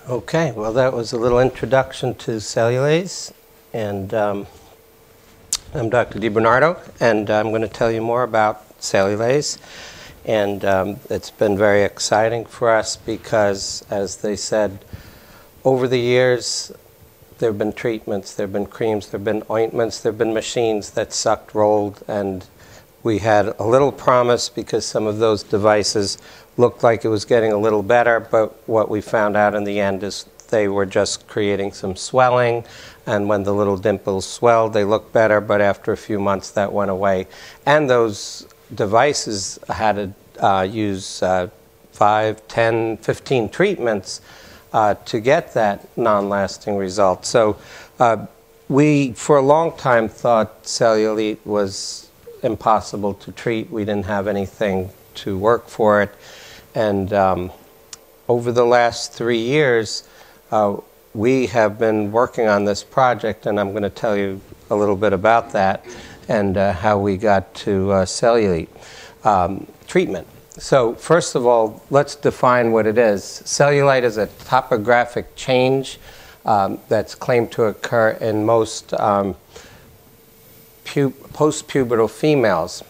Okay, well that was a little introduction to Cellulaze, and I'm Dr. DiBernardo, and I'm going to tell you more about Cellulaze. And it's been very exciting for us because, as they said, over the years there have been treatments, there have been creams, there have been ointments, there have been machines that sucked, rolled, and we had a little promise because some of those devices looked like it was getting a little better, but what we found out in the end is they were just creating some swelling, and when the little dimples swelled, they looked better, but after a few months that went away. And those devices had to use 5, 10, 15 treatments to get that non-lasting result. So we, for a long time, thought cellulite was impossible to treat. We didn't have anything to work for it. And over the last 3 years, we have been working on this project, and I'm going to tell you a little bit about that and how we got to cellulite treatment. So first of all, let's define what it is. Cellulite is a topographic change that's claimed to occur in most post-pubertal females.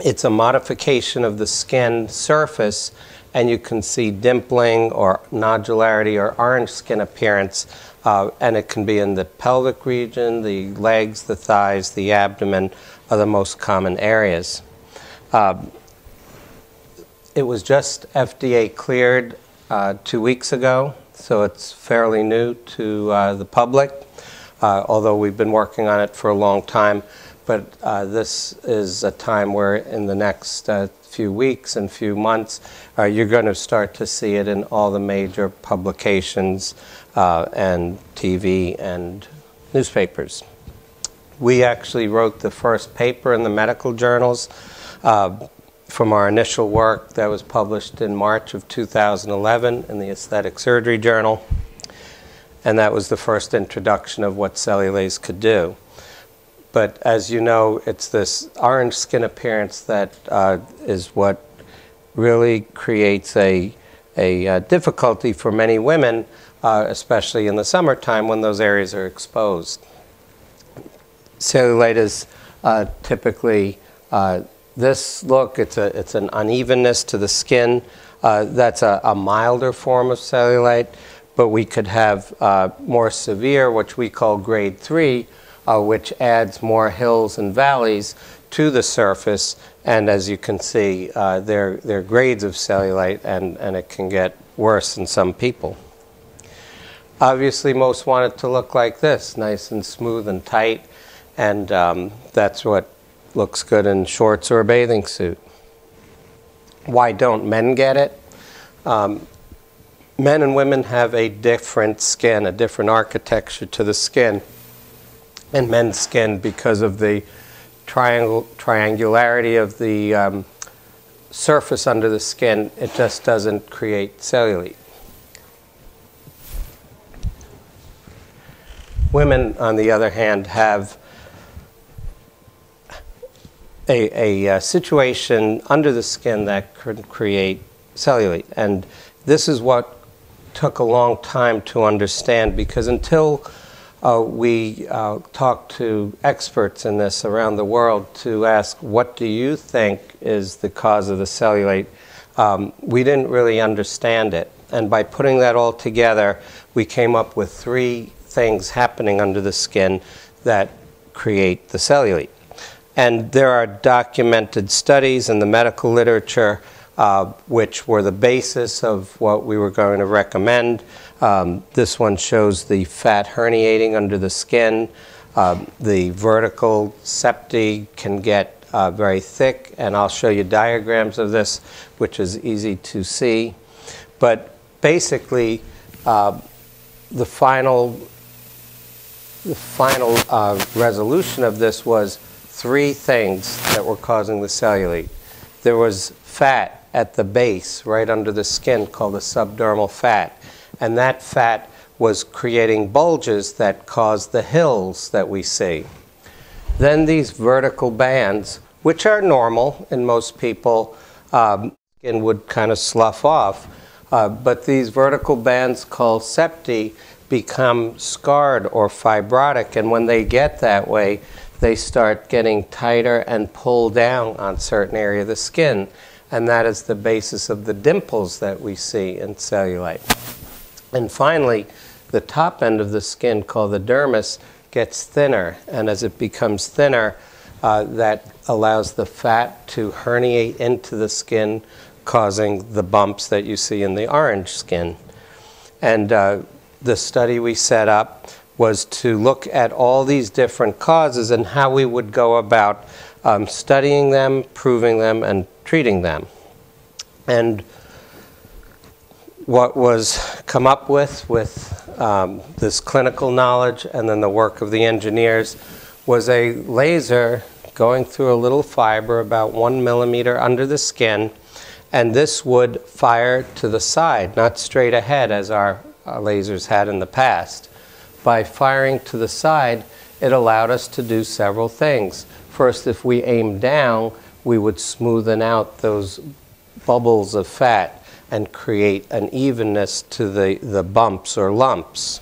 It's a modification of the skin surface, and you can see dimpling or nodularity or orange skin appearance, and it can be in the pelvic region, the legs, the thighs, the abdomen are the most common areas. It was just FDA cleared 2 weeks ago, so it's fairly new to the public, although we've been working on it for a long time. But this is a time where in the next few weeks and few months, you're going to start to see it in all the major publications and TV and newspapers. We actually wrote the first paper in the medical journals from our initial work that was published in March of 2011 in the Aesthetic Surgery Journal. And that was the first introduction of what Cellulaze could do. But as you know, it's this orange skin appearance that is what really creates a difficulty for many women, especially in the summertime when those areas are exposed. Cellulite is typically this look. It's an unevenness to the skin. That's a milder form of cellulite, but we could have more severe, which we call grade 3, which adds more hills and valleys to the surface. And as you can see, they're grades of cellulite, and it can get worse in some people. Obviously, most want it to look like this, nice and smooth and tight, and that's what looks good in shorts or a bathing suit. Why don't men get it? Men and women have a different skin, a different architecture to the skin. And men's skin, because of the triangularity of the surface under the skin, it just doesn't create cellulite. Women, on the other hand, have a situation under the skin that could create cellulite. And this is what took a long time to understand, because until we talked to experts in this around the world to ask, what do you think is the cause of the cellulite? We didn't really understand it. And by putting that all together, we came up with 3 things happening under the skin that create the cellulite. And there are documented studies in the medical literature which were the basis of what we were going to recommend. This one shows the fat herniating under the skin. The vertical septi can get very thick, and I'll show you diagrams of this, which is easy to see. But basically, the final resolution of this was 3 things that were causing the cellulite. There was fat at the base, right under the skin, called the subdermal fat. And that fat was creating bulges that caused the hills that we see. Then these vertical bands, which are normal in most people, skin would kind of slough off. But these vertical bands called septi become scarred or fibrotic, and when they get that way, they start getting tighter and pull down on certain area of the skin, and that is the basis of the dimples that we see in cellulite. And finally, the top end of the skin, called the dermis, gets thinner, and as it becomes thinner, that allows the fat to herniate into the skin, causing the bumps that you see in the orange skin. And the study we set up was to look at all these different causes and how we would go about studying them, proving them, and treating them. And what was come up with this clinical knowledge and then the work of the engineers was a laser going through a little fiber about 1 millimeter under the skin, and this would fire to the side, not straight ahead as our lasers had in the past. By firing to the side, it allowed us to do several things. First, if we aimed down, we would smoothen out those bubbles of fat and create an evenness to the bumps or lumps.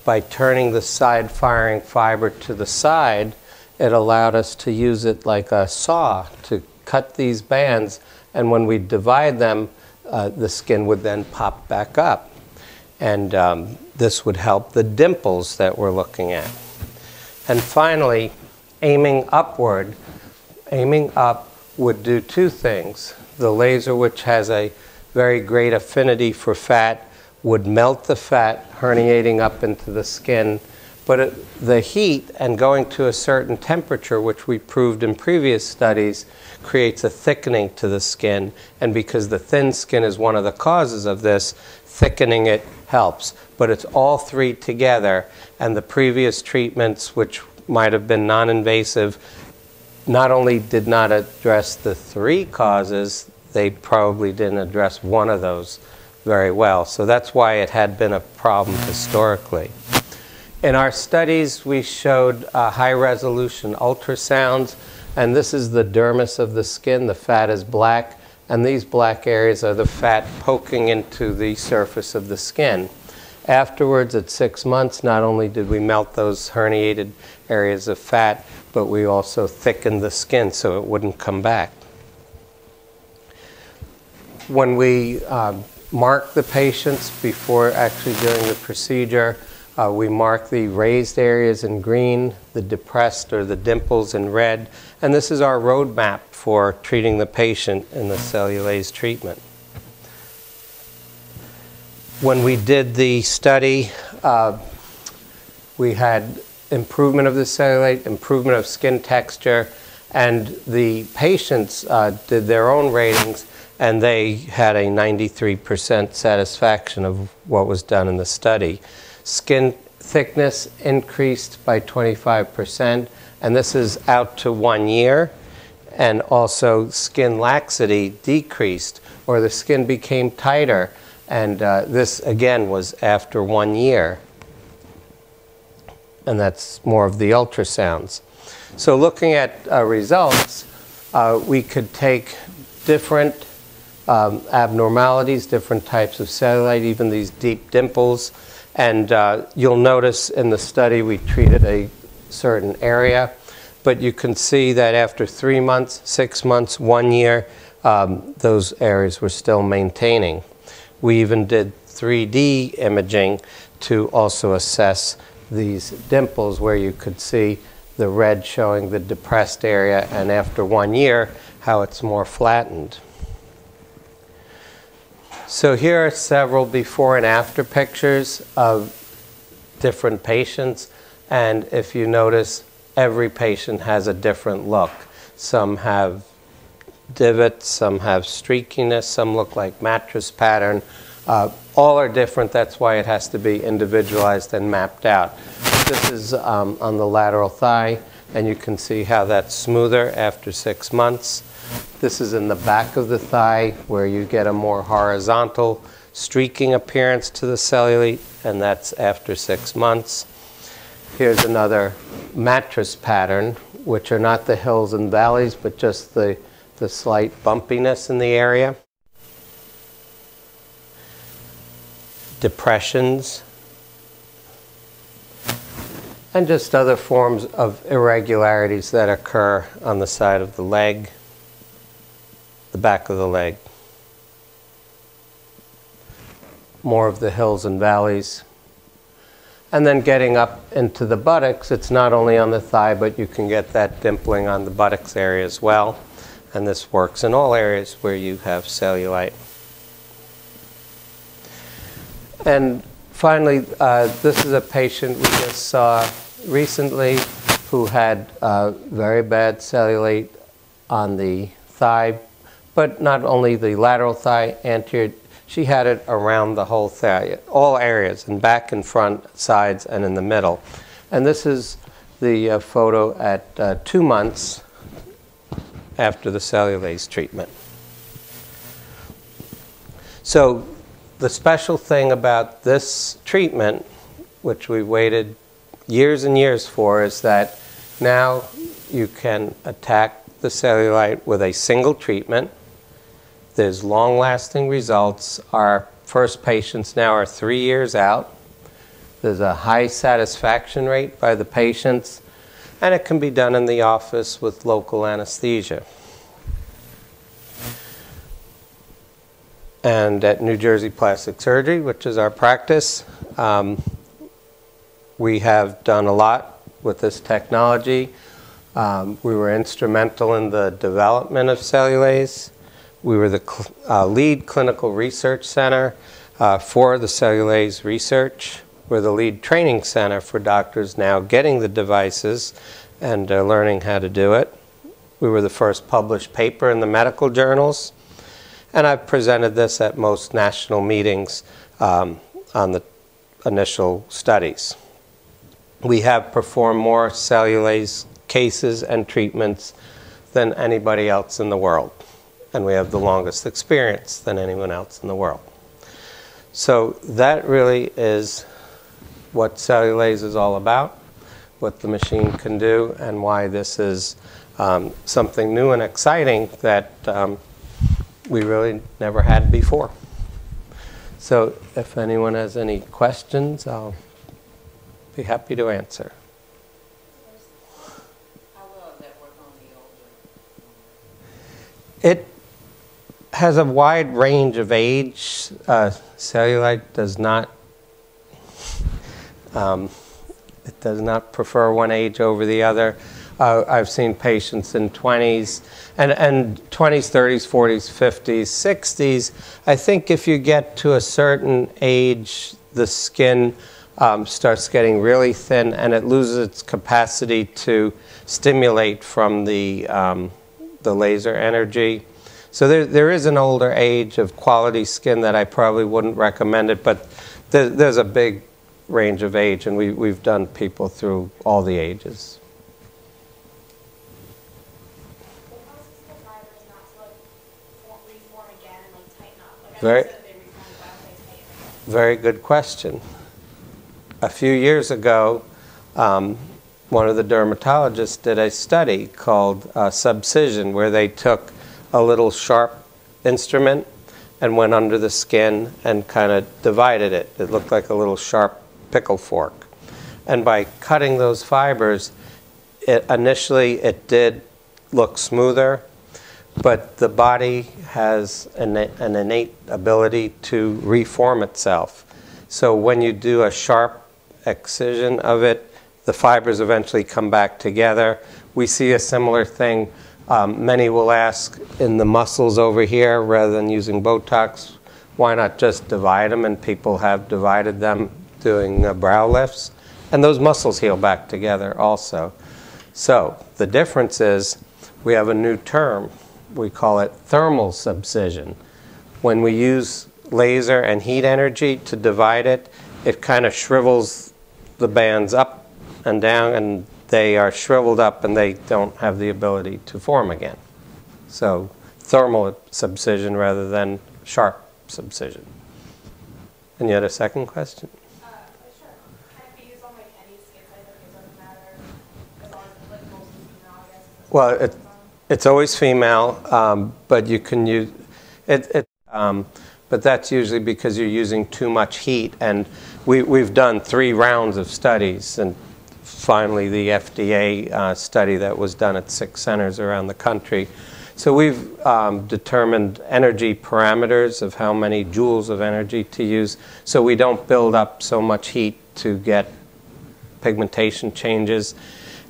By turning the side firing fiber to the side, it allowed us to use it like a saw to cut these bands, and when we divide them, the skin would then pop back up. And this would help the dimples that we're looking at. And finally, aiming upward. Aiming up would do two things. The laser, which has a very great affinity for fat, would melt the fat herniating up into the skin. But the heat and going to a certain temperature, which we proved in previous studies, creates a thickening to the skin. And because the thin skin is one of the causes of this, thickening it helps. But it's all three together. And the previous treatments, which might have been non-invasive, not only did not address the three causes, they probably didn't address one of those very well. So that's why it had been a problem historically. In our studies, we showed high-resolution ultrasounds, and this is the dermis of the skin. The fat is black, and these black areas are the fat poking into the surface of the skin. Afterwards, at 6 months, not only did we melt those herniated areas of fat, but we also thickened the skin so it wouldn't come back. When we mark the patients before actually doing the procedure, we mark the raised areas in green, the depressed or the dimples in red, and this is our roadmap for treating the patient in the Cellulaze treatment. When we did the study, we had improvement of the cellulite, improvement of skin texture, and the patients did their own ratings, and they had a 93% satisfaction of what was done in the study. Skin thickness increased by 25%, and this is out to 1 year. And also skin laxity decreased, or the skin became tighter. And this, again, was after 1 year. And that's more of the ultrasounds. So looking at results, we could take different abnormalities, different types of cellulite, even these deep dimples. And you'll notice in the study we treated a certain area. But you can see that after 3 months, 6 months, 1 year, those areas were still maintaining. We even did 3D imaging to also assess these dimples, where you could see the red showing the depressed area, and after 1 year, how it's more flattened. So here are several before and after pictures of different patients, and if you notice, every patient has a different look. Some have divots, some have streakiness, some look like mattress pattern. All are different. That's why it has to be individualized and mapped out. This is on the lateral thigh, and you can see how that's smoother after 6 months. This is in the back of the thigh, where you get a more horizontal streaking appearance to the cellulite, and that's after 6 months. Here's another mattress pattern, which are not the hills and valleys, but just the slight bumpiness in the area. depressions, and just other forms of irregularities that occur on the side of the leg, the back of the leg. More of the hills and valleys. And then getting up into the buttocks, it's not only on the thigh, but you can get that dimpling on the buttocks area as well. And this works in all areas where you have cellulite. And finally, this is a patient we just saw recently who had very bad cellulite on the thigh, but not only the lateral thigh, anterior. She had it around the whole thigh, all areas, in back and front, sides, and in the middle. And this is the photo at 2 months after the Cellulaze treatment. So the special thing about this treatment, which we waited years and years for, is that now you can attack the cellulite with a single treatment. There's long-lasting results. Our first patients now are 3 years out. There's a high satisfaction rate by the patients, and it can be done in the office with local anesthesia. And at New Jersey Plastic Surgery, which is our practice, we have done a lot with this technology. We were instrumental in the development of Cellulaze. We were the lead clinical research center for the Cellulaze research. We're the lead training center for doctors now getting the devices and learning how to do it. We were the first published paper in the medical journals. And I've presented this at most national meetings on the initial studies. We have performed more Cellulaze cases and treatments than anybody else in the world. And we have the longest experience than anyone else in the world. So that really is what Cellulaze is all about, what the machine can do, and why this is something new and exciting that we really never had before. So if anyone has any questions, I'll be happy to answer. How will that work on the older? It has a wide range of age. Cellulite does not prefer one age over the other. I've seen patients in 20s and 20s, 30s, 40s, 50s, 60s. I think if you get to a certain age, the skin starts getting really thin and it loses its capacity to stimulate from the laser energy. So there is an older age of quality skin that I probably wouldn't recommend it, but there's a big range of age, and we've done people through all the ages. Very good question. A few years ago, one of the dermatologists did a study called subcision, where they took a little sharp instrument and went under the skin and kind of divided it. It looked like a little sharp pickle fork. And by cutting those fibers, initially it did look smoother, but the body has an innate ability to reform itself. So when you do a sharp excision of it, the fibers eventually come back together. We see a similar thing. Many will ask, in the muscles over here, rather than using Botox, why not just divide them? And people have divided them doing brow lifts. And those muscles heal back together also. So the difference is we have a new term. We call it thermal subcision. When we use laser and heat energy to divide it, it kind of shrivels the bands up and down, and they are shriveled up and they don't have the ability to form again. So thermal subcision rather than sharp subcision. And you had a second question? Sure. Can it be used on like any skin type? It doesn't matter as long as it's like mostly female, I guess. Well, it's always female, but you can use it. but that's usually because you're using too much heat. And we've done 3 rounds of studies, and finally the FDA study that was done at 6 centers around the country. So we've determined energy parameters of how many joules of energy to use, so we don't build up so much heat to get pigmentation changes.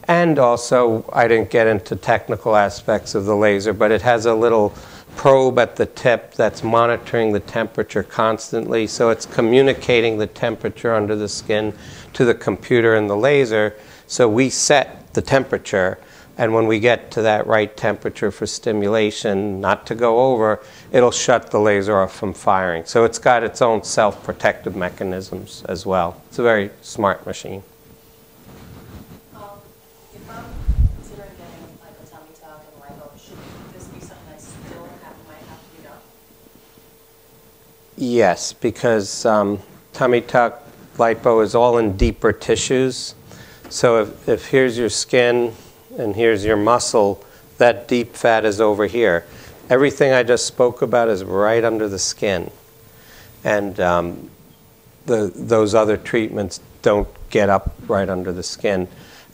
And also, I didn't get into technical aspects of the laser, but it has a little probe at the tip that's monitoring the temperature constantly. So it's communicating the temperature under the skin to the computer and the laser. So we set the temperature, and when we get to that right temperature for stimulation, not to go over, it'll shut the laser off from firing. So it's got its own self-protective mechanisms as well. It's a very smart machine. If I'm considering getting like a tummy tuck and lipo, should this be something I still might have to be done? Yes, because tummy tuck, lipo is all in deeper tissues. So if here's your skin and here's your muscle, that deep fat is over here. Everything I just spoke about is right under the skin. And those other treatments don't get up right under the skin.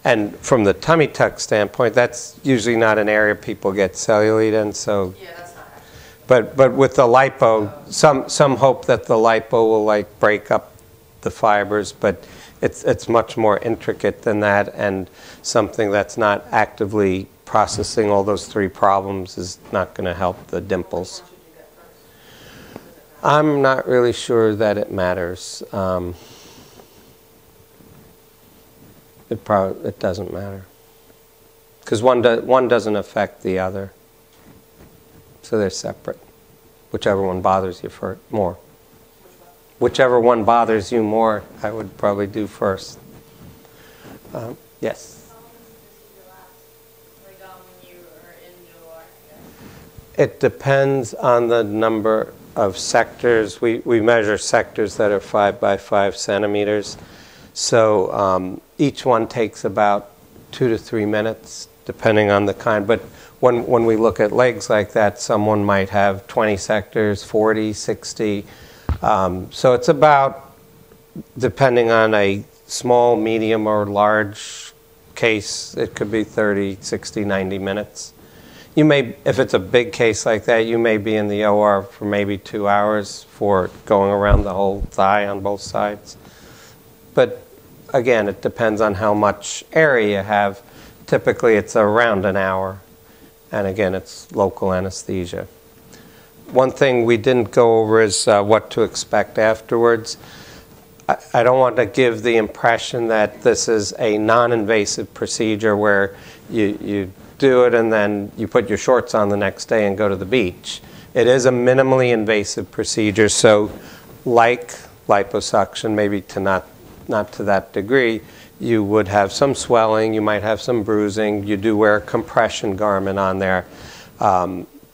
And from the tummy tuck standpoint, that's usually not an area people get cellulite in. So, yeah, that's not actually. but with the lipo, some hope that the lipo will like break up the fibers, but it's much more intricate than that, and something that's not actively processing all those 3 problems is not going to help the dimples. I'm not really sure that it matters. It doesn't matter, because one doesn't affect the other, so they're separate. Whichever one bothers you more. Whichever one bothers you more, I would probably do first. Yes? How long does the procedure last? Like when you are indoor, I guess. It depends on the number of sectors. We measure sectors that are 5 by 5 centimeters. So each one takes about 2 to 3 minutes, depending on the kind. But when we look at legs like that, someone might have 20 sectors, 40, 60. So it's about, depending on a small, medium, or large case, it could be 30, 60, 90 minutes. You may, if it's a big case like that, you may be in the OR for maybe 2 hours for going around the whole thigh on both sides. But again, it depends on how much area you have. Typically, it's around an hour. And again, it's local anesthesia. One thing we didn't go over is what to expect afterwards. I don't want to give the impression that this is a non-invasive procedure where you do it and then you put your shorts on the next day and go to the beach. It is a minimally invasive procedure, so like liposuction, maybe not to that degree, you would have some swelling, you might have some bruising, you do wear a compression garment on there.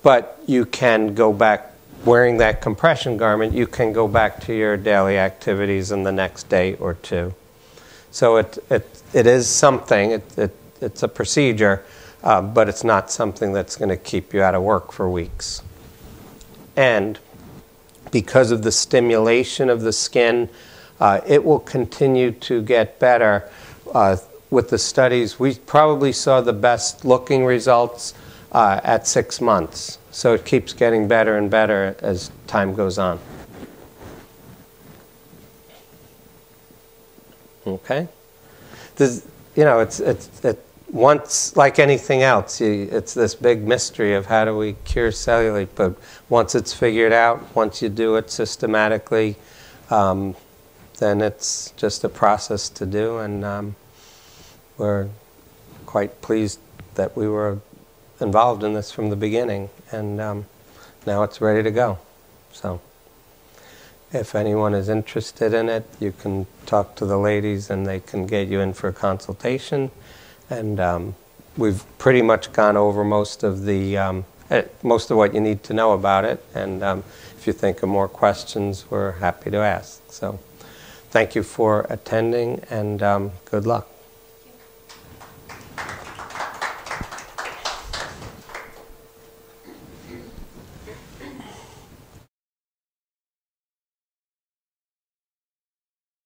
But you can go back, wearing that compression garment, you can go back to your daily activities in the next day or 2. So it is something, it's a procedure, but it's not something that's going to keep you out of work for weeks. And because of the stimulation of the skin, it will continue to get better. With the studies, we probably saw the best looking results at 6 months. So it keeps getting better and better as time goes on. Okay? Once, like anything else, it's this big mystery of how do we cure cellulite. But once it's figured out, once you do it systematically, then it's just a process to do. And we're quite pleased that we were involved in this from the beginning, and now it's ready to go. So if anyone is interested in it, you can talk to the ladies and they can get you in for a consultation. And we've pretty much gone over most of what you need to know about it. And if you think of more questions, we're happy to ask. So thank you for attending, and good luck.